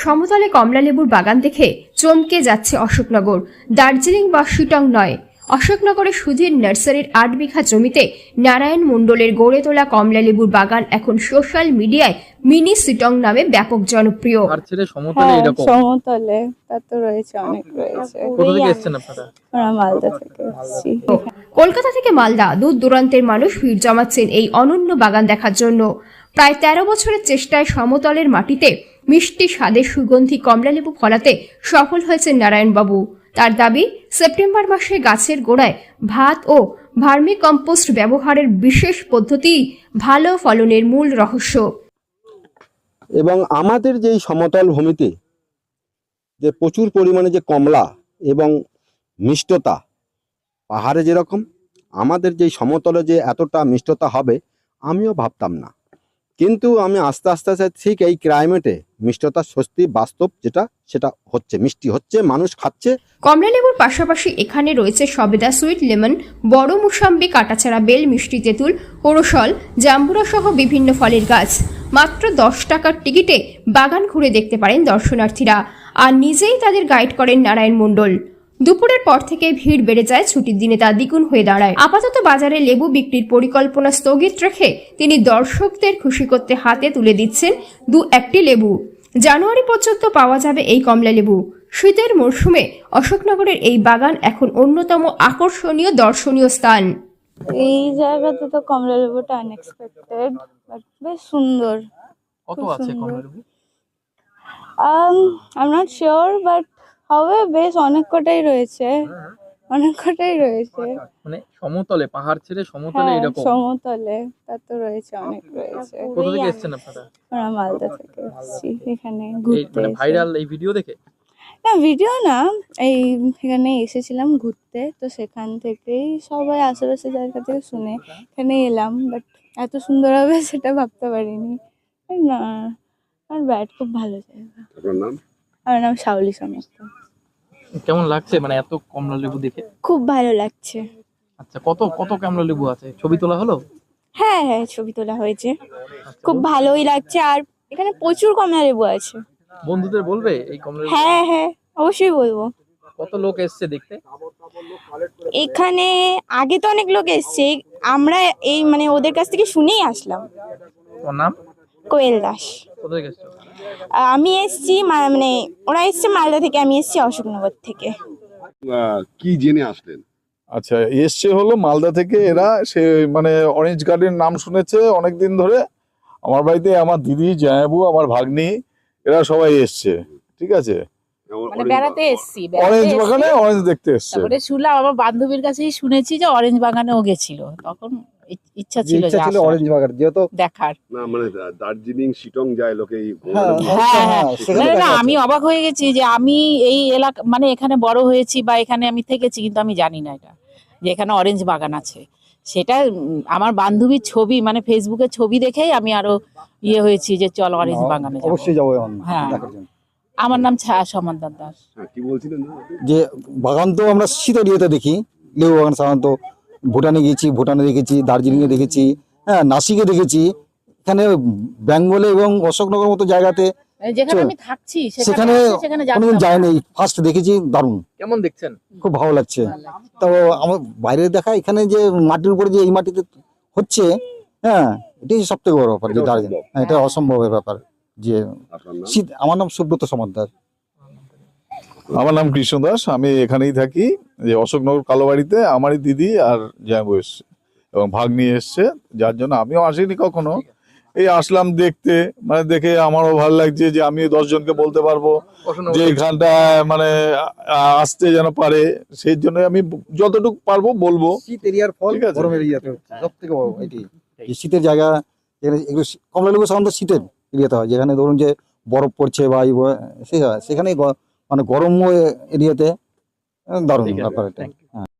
সমতলে কমলালেবুর বাগান দেখে চমকে যাচ্ছে অশোকনগর। দার্জিলিং বা শিটং নয়, অশোকনগরের সুধীর নার্সারির 8 বিঘা জমিতে নারায়ণ মণ্ডলের গড়ে তোলা কমলালেবুর বাগান এখন সোশ্যাল মিডিয়ায় মিনি শিটং নামে ব্যাপক জনপ্রিয়। সমতলে তা তো রয়েছে, অনেক রয়েছে। মালদা থেকে এসেছি। কলকাতা থেকে মালদা দূর দূরান্তের মানুষ ভিড় জমাচ্ছেন এই অনন্য বাগান দেখার জন্য। প্রায় 13 বছরের চেষ্টায় সমতলের মাটিতে মিষ্টি স্বাদের সুগন্ধি কমলালেবু ফলাতে সফল হয়েছেন নারায়ণবাবু। তার দাবি, সেপ্টেম্বর মাসে গাছের গোড়ায় ভাত ও ভার্মি কম্পোস্ট ব্যবহারের বিশেষ পদ্ধতি ভালো ফলনের মূল রহস্য। এবং আমাদের যেই সমতল ভূমিতে যে প্রচুর পরিমাণে যে কমলা এবং মিষ্টতা, পাহাড়ে যেরকম আমাদের যেই সমতলে যে এতটা মিষ্টতা হবে আমিও ভাবতাম না, কিন্তু আমি আস্তে আস্তে ঠিক এই ক্লাইমেটে মিষ্টতা সত্যি বাস্তব, সেটা হচ্ছে, মিষ্টি হচ্ছে, মানুষ খাচ্ছে। কমলালেবুর পাশাপাশি এখানে রয়েছে সবেদা, সুইট লেমন, বড় মুসাম্বি, কাটাছাড়া বেল, মিষ্টি তেঁতুল, কোরোসল, জাম্বুরা সহ বিভিন্ন ফলের গাছ। মাত্র 10 টাকার টিকিটে বাগান ঘুরে দেখতে পারেন দর্শনার্থীরা, আর নিজেই তাদের গাইড করেন নারায়ণ মণ্ডল। দুপুরের পর থেকে ভিড় বেড়ে যায়, ছুটির দিনে তা দ্বিগুণ হয়ে দাঁড়ায়। আপাতত বাজারে লেবু বিক্রির পরিকল্পনা স্থগিত রেখে তিনি দর্শকদের খুশি করতে হাতে তুলে দিচ্ছেন 2-1টি লেবু। জানুয়ারি পর্যন্ত পাওয়া যাবে এই কমলা লেবু। শীতের মরশুমে অশোকনগরের এই বাগান এখন অন্যতম আকর্ষণীয় দর্শনীয় স্থান। এই জায়গাতে তো কমলা লেবুটা আনএক্সপেক্টেড, বাট বেশ সুন্দর। কত আছে কমলা লেবু? I am not sure, but হবে বেশ অনেক কটাই রয়েছে, মানে সমতলে, পাহাড় ছেড়ে সমতলে এরকম? সমতলে তা তো রয়েছে, অনেক রয়েছে। কোথা থেকে এসেছেন আপনারা? আমরা মালদা থেকে এসেছি এখানে ঘুরতে। মানে ভাইরাল এই ভিডিও দেখে? না, ভিডিও না, এই এখানে এসেছিলাম ঘুরতে, তো সেখান থেকেই সবাই আশেপাশে জায়গা থেকে শুনে এখানে এলাম, বাট এত সুন্দর হবে সেটা ভাবতে পারিনি। না, আর ব্যাট খুব ভালো জায়গা। আমার নাম শাওলি সমস্ত। কেমন লাগছে মানে এত কমলা লেবু দেখে? খুব ভালো লাগছে। আচ্ছা, কত কত কমলা লেবু আছে? ছবি তোলা হলো? হ্যাঁ, ছবি তোলা হয়েছে, খুব ভালোই লাগছে। আর এখানে প্রচুর কমলা লেবু আছে। বন্ধুদের বলবে এই কমলা লেবু? হ্যাঁ, অবশ্যই বলবো। কত লোক এসছে দেখতে? এখানে আগে তো অনেক লোক এসছে, আমরা এই মানে ওদের কাছ থেকে শুনেই আসলাম। তোমার নাম? কোয়েল দাস। কোথা থেকে এসছো? আমি এসছি মানে ওরা এসছে মালদা থেকে, আমি এসছি অশোকনগর থেকে। কি জেনে আসলেন? আচ্ছা, এসছে হলো মালদা থেকে এরা, সে মানে অরেঞ্জ গার্ডেন নাম শুনেছে অনেকদিন ধরে। আমার বাড়িতে আমার দিদি, জায়াবু, আমার ভাগ্নি, এরা সবাই এসছে। ঠিক আছে, মানে বেড়াতে এসছি, অরেঞ্জ বাগানে অরেঞ্জ দেখতে এসছে। তারপরে শুনলাম, আমার বান্ধবীর কাছেই শুনেছি যে অরেঞ্জ বাগানেও গেছিল, তখন ইচ্ছা ছিল অরেঞ্জ বাগান যেহেতু দেখার। না মানে দার্জিলিং শিটং যায় লোকে। না, আমি অবাক হয়ে গেছি যে আমি এই এলাকা মানে এখানে বড় হয়েছি বা এখানে আমি থেকেছি, কিন্তু আমি জানি না এটা যে এখানে অরেঞ্জ বাগান আছে। সেটা আমার বান্ধবীর ছবি, মানে ফেসবুকের ছবি দেখেই আমি আরো ইয়ে হয়েছি যে চল অরেঞ্জ বাগানে অবশ্যই যাবো। হ্যাঁ, আমার নাম ছায়া সমাদ্দার দাস। কি বলছিলেন? যে বাগান তো আমরা শীতের ইয়েতে দেখি, লেবু বাগান সাধারণত ভুটানে গেছি, ভুটানে দেখেছি, দার্জিলিংয়ে দেখেছি, হ্যাঁ, নাসিকে দেখেছি। এখানে বেঙ্গলে এবং অশোকনগর মতো জায়গাতে যেখানে আমি থাকছি সেখানে কোনোদিন যায়নি, ফার্স্ট দেখেছি। দারুণ, কেমন দেখছেন? খুব ভালো লাগছে। তো আমার বাইরে দেখা, এখানে যে মাটির উপরে যে এই মাটিতে হচ্ছে, হ্যাঁ, এটাই সব থেকে বড় ব্যাপার যে দার্জিলিং, এটা অসম্ভবের ব্যাপার। যে আমার নাম সুব্রত সমাদ্দার। আমার নাম কৃষ্ণ দাস, আমি এখানেই থাকি, যে অশোকনগর কালোবাড়িতে। আমারই দিদি আর জায়াবু এসছে এবং ভাগ্নি এসছে, যার জন্য আমিও আসিনি কখনো। এই আসলাম দেখতে, মানে দেখে আমারও ভালো লাগছে যে আমি 10 জনকে বলতে পারবো যে এখানটা মানে আসতে যেন পারে, সেই জন্য আমি যতটুকু পারবো বলবো। শীত এরিয়ার ফল গরমের এরিয়াতে সব থেকে বড় এটি। শীতের জায়গা, এগুলো কমলা লেবু সাধারণত শীতের এরিয়াতে হয়, যেখানে ধরুন যে বরফ পড়ছে বা সেখানে মানে গরম এরিয়াতে দারুণ ব্যাপার এটা।